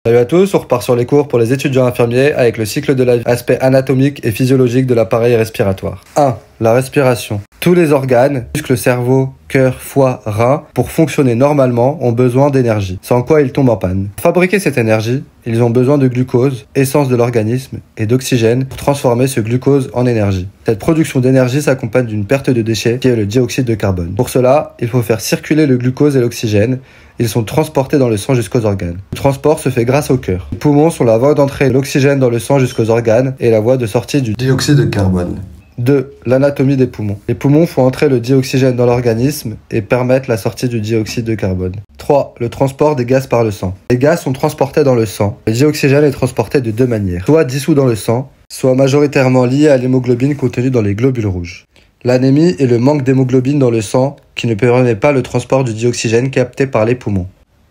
Salut à tous, on repart sur les cours pour les étudiants infirmiers avec le cycle de la vie, aspect anatomique et physiologique de l'appareil respiratoire. 1. La respiration. Tous les organes, muscles, cerveau, cœur, foie, rein, pour fonctionner normalement, ont besoin d'énergie, sans quoi ils tombent en panne. Pour fabriquer cette énergie, ils ont besoin de glucose, essence de l'organisme, et d'oxygène pour transformer ce glucose en énergie. Cette production d'énergie s'accompagne d'une perte de déchets qui est le dioxyde de carbone. Pour cela, il faut faire circuler le glucose et l'oxygène. Ils sont transportés dans le sang jusqu'aux organes. Le transport se fait grâce au cœur. Les poumons sont la voie d'entrée de l'oxygène dans le sang jusqu'aux organes et la voie de sortie du dioxyde de carbone. 2. L'anatomie des poumons. Les poumons font entrer le dioxygène dans l'organisme et permettent la sortie du dioxyde de carbone. 3. Le transport des gaz par le sang. Les gaz sont transportés dans le sang. Le dioxygène est transporté de deux manières, soit dissous dans le sang, soit majoritairement lié à l'hémoglobine contenue dans les globules rouges. L'anémie est le manque d'hémoglobine dans le sang qui ne permet pas le transport du dioxygène capté par les poumons.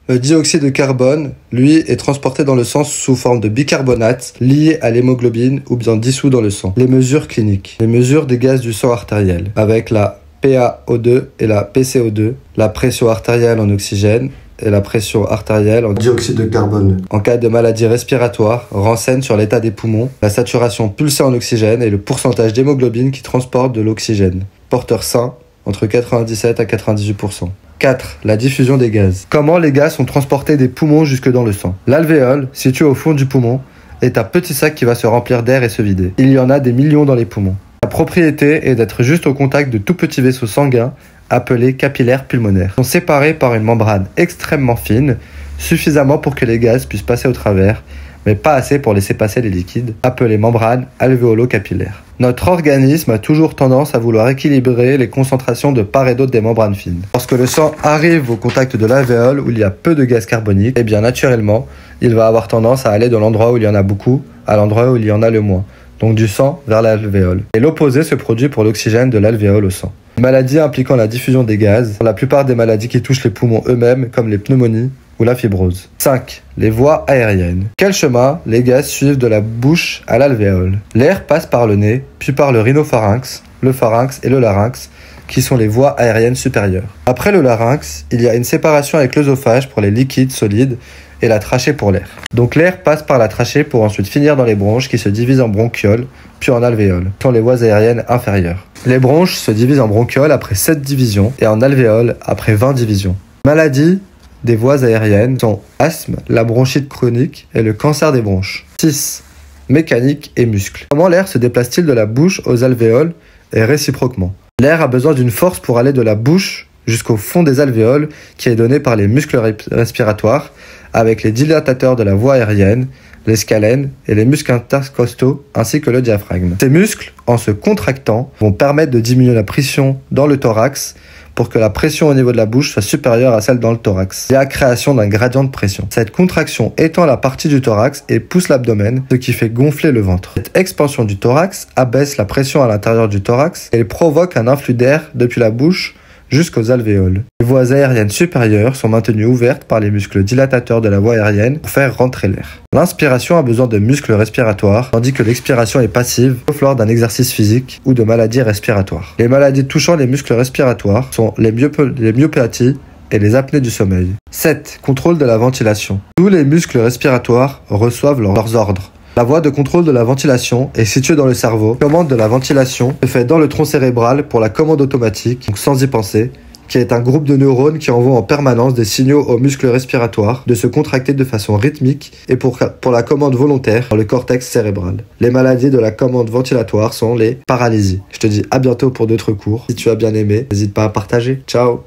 Le dioxyde de carbone, lui, est transporté dans le sang sous forme de bicarbonate lié à l'hémoglobine ou bien dissous dans le sang. Les mesures cliniques. Les mesures des gaz du sang artériel avec la PaO2 et la PCO2, la pression artérielle en oxygène et la pression artérielle en dioxyde de carbone. En cas de maladie respiratoire, renseigne sur l'état des poumons, la saturation pulsée en oxygène et le pourcentage d'hémoglobine qui transporte de l'oxygène. Porteur sain, entre 97 à 98%. 4. La diffusion des gaz. Comment les gaz sont transportés des poumons jusque dans le sang? L'alvéole, située au fond du poumon, est un petit sac qui va se remplir d'air et se vider. Il y en a des millions dans les poumons. La propriété est d'être juste au contact de tout petits vaisseaux sanguins appelés capillaires pulmonaires. Ils sont séparés par une membrane extrêmement fine, suffisamment pour que les gaz puissent passer au travers, mais pas assez pour laisser passer les liquides, appelée membrane alvéolo-capillaire. Notre organisme a toujours tendance à vouloir équilibrer les concentrations de part et d'autre des membranes fines. Lorsque le sang arrive au contact de l'alvéole où il y a peu de gaz carbonique, eh bien naturellement, il va avoir tendance à aller de l'endroit où il y en a beaucoup à l'endroit où il y en a le moins, donc du sang vers l'alvéole. Et l'opposé se produit pour l'oxygène de l'alvéole au sang. Maladies impliquant la diffusion des gaz, pour la plupart des maladies qui touchent les poumons eux-mêmes, comme les pneumonies ou la fibrose. 5. Les voies aériennes. Quel chemin les gaz suivent de la bouche à l'alvéole? L'air passe par le nez, puis par le rhinopharynx, le pharynx et le larynx, qui sont les voies aériennes supérieures. Après le larynx, il y a une séparation avec l'œsophage pour les liquides solides et la trachée pour l'air. Donc l'air passe par la trachée pour ensuite finir dans les bronches qui se divisent en bronchioles, puis en alvéoles, qui sont les voies aériennes inférieures. Les bronches se divisent en bronchioles après 7 divisions et en alvéoles après 20 divisions. Maladies des voies aériennes sont asthme, la bronchite chronique et le cancer des bronches. 6. Mécanique et muscles. Comment l'air se déplace-t-il de la bouche aux alvéoles et réciproquement? L'air a besoin d'une force pour aller de la bouche jusqu'au fond des alvéoles qui est donnée par les muscles respiratoires avec les dilatateurs de la voie aérienne, les scalènes et les muscles intercostaux ainsi que le diaphragme. Ces muscles, en se contractant, vont permettre de diminuer la pression dans le thorax pour que la pression au niveau de la bouche soit supérieure à celle dans le thorax. Il y a la création d'un gradient de pression. Cette contraction étend la partie du thorax et pousse l'abdomen, ce qui fait gonfler le ventre. Cette expansion du thorax abaisse la pression à l'intérieur du thorax et provoque un influx d'air depuis la bouche jusqu'aux alvéoles. Les voies aériennes supérieures sont maintenues ouvertes par les muscles dilatateurs de la voie aérienne pour faire rentrer l'air. L'inspiration a besoin de muscles respiratoires, tandis que l'expiration est passive, sauf lors d'un exercice physique ou de maladies respiratoires. Les maladies touchant les muscles respiratoires sont les myopathies et les apnées du sommeil. 7. Contrôle de la ventilation. Tous les muscles respiratoires reçoivent leurs ordres. La voie de contrôle de la ventilation est située dans le cerveau. La commande de la ventilation se fait dans le tronc cérébral pour la commande automatique, donc sans y penser, qui est un groupe de neurones qui envoie en permanence des signaux aux muscles respiratoires de se contracter de façon rythmique et pour la commande volontaire dans le cortex cérébral. Les maladies de la commande ventilatoire sont les paralysies. Je te dis à bientôt pour d'autres cours. Si tu as bien aimé, n'hésite pas à partager. Ciao!